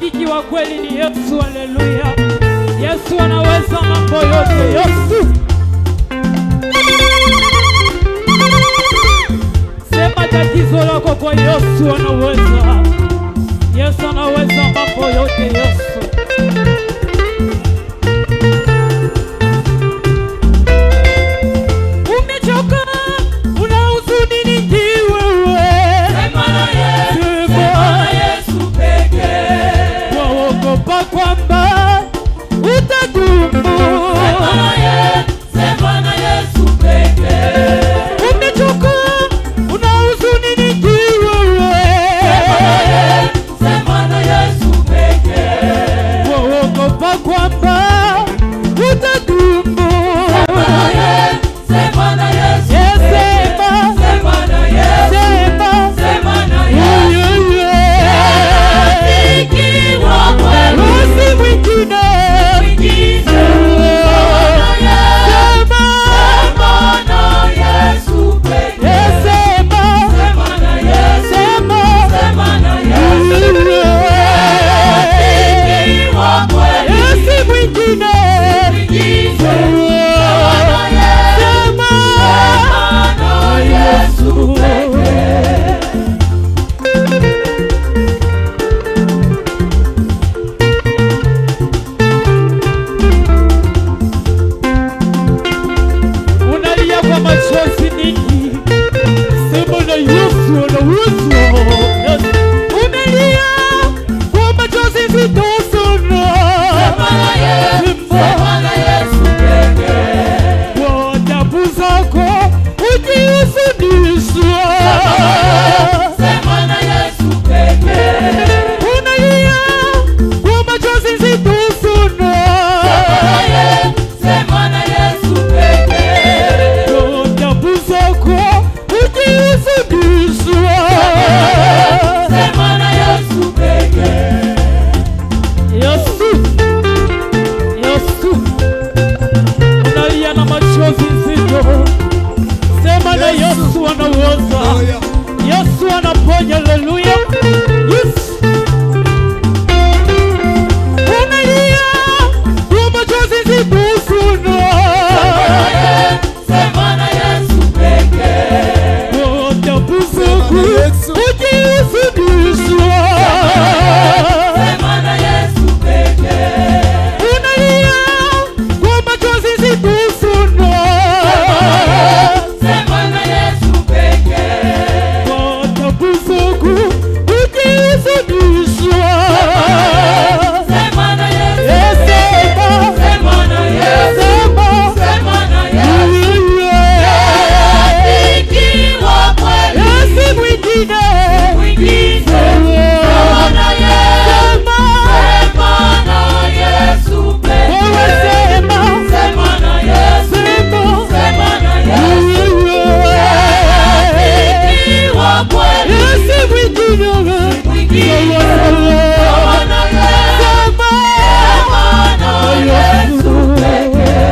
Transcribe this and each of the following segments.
Rafiki wa kweli ni Yesu. Haleluya. Yesu anaweza mambo yote. Yesu. Sema tatizo lako kwa Yesu, anaweza. Yesu anaweza mambo yote. Yesu. Umechoka, una huzuni nyingi wewe. Sema na Yesu, sema na Yesu pekee. Waogopa kwamba utadumu. Sema na Yesu, sema na Yesu pekee. Umechoka, una huzuni nyingi wewe. Sema na Yesu, sema na Yesu pekee. Waogopa kwamba utadumu. Sema na Yesu, sema na Yesu pekee. Sema na Yesu, sema na Yesu. Rafiki wa kweli si mwingine. Yesu anaponya. Haleluya. Yes. Unalia kwa machozi zitosuna. Sema na Yesu pekee. Utapuzuku ukiusudishwa. Sema na Yesu pekee. Unalia kwa machozi zitosuna. Sema na Yesu pekee. Utapuzuku ukiusudishwa. Sema na Yesu. Sema na Yesu. Sema na Yesu. Rafiki wa kweli. Yesu mwingine. Sema na Yesu. Sema na Yesu pekee. Sema na Yesu. Sema na Yesu. Rafiki wa kweli. Yesu mwingine. Sema na Yesu pekee.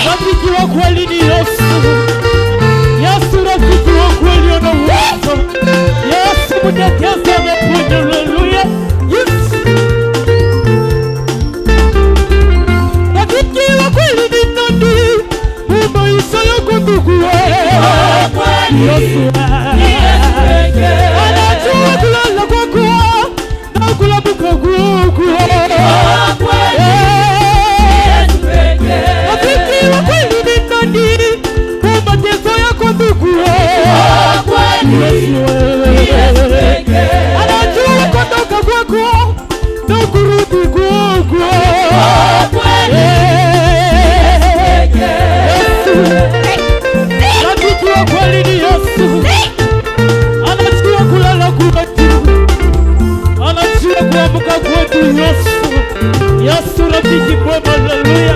Rafiki wa kweli ni Yesu. Yesu rafiki wa kweli anaweza. Yesu mtetezi ameponya. Haleluya. Yes. Rafiki wa kweli ni nani? Maisha yako ndugu wewe. Yesu pekee. Anajua kulala kwako na kulabuka kwako. Rafiki wa kweli ni nani? Mateso yako ndugu wewe. Anajua kutoka kwako na kurudi kwako. Rafiki wa kweli ni Yesu. Anajua kulala kwetu, anajua kuamka kwetu. Yesu, Yesu rafiki mwema. Haleluya.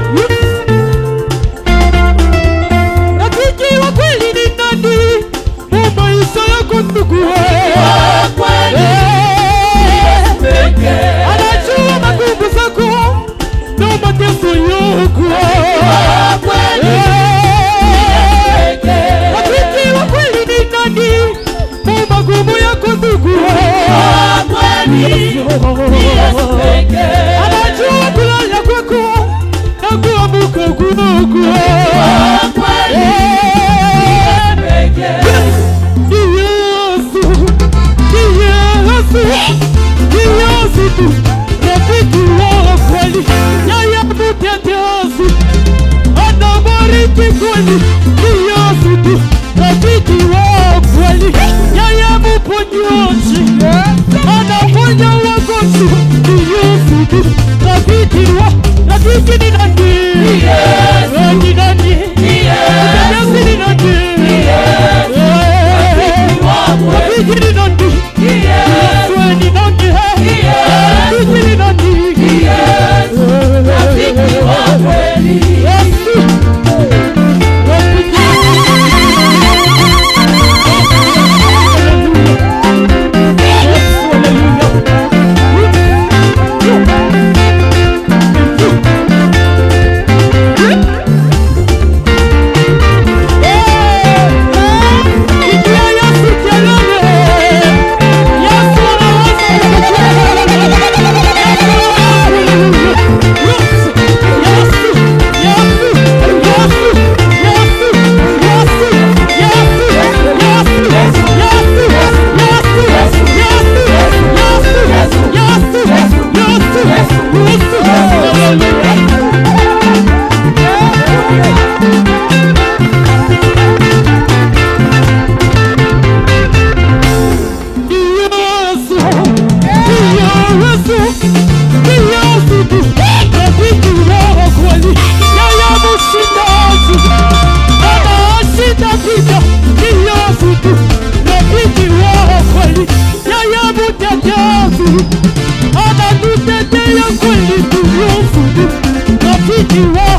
Rafiki wa kweli ni nani? Maisha yako ndugu wewe. Anajua magumu zako na mateso yako. Rafiki wa kweli ni nani? Magumu yako ndugu anajua kulala kwako na kuamka kwako. Yesu tu rafiki wa kweli, yeye mtetezi anabariki kweli. Yesu tu rafiki wa kweli, yeye mponyaji anaponya wagonjwa. Yesu tu rafiki ni nani? Ni nani? Yesu ni nani? Rafiki ni nani? Anatutetea kweli, rafiki wa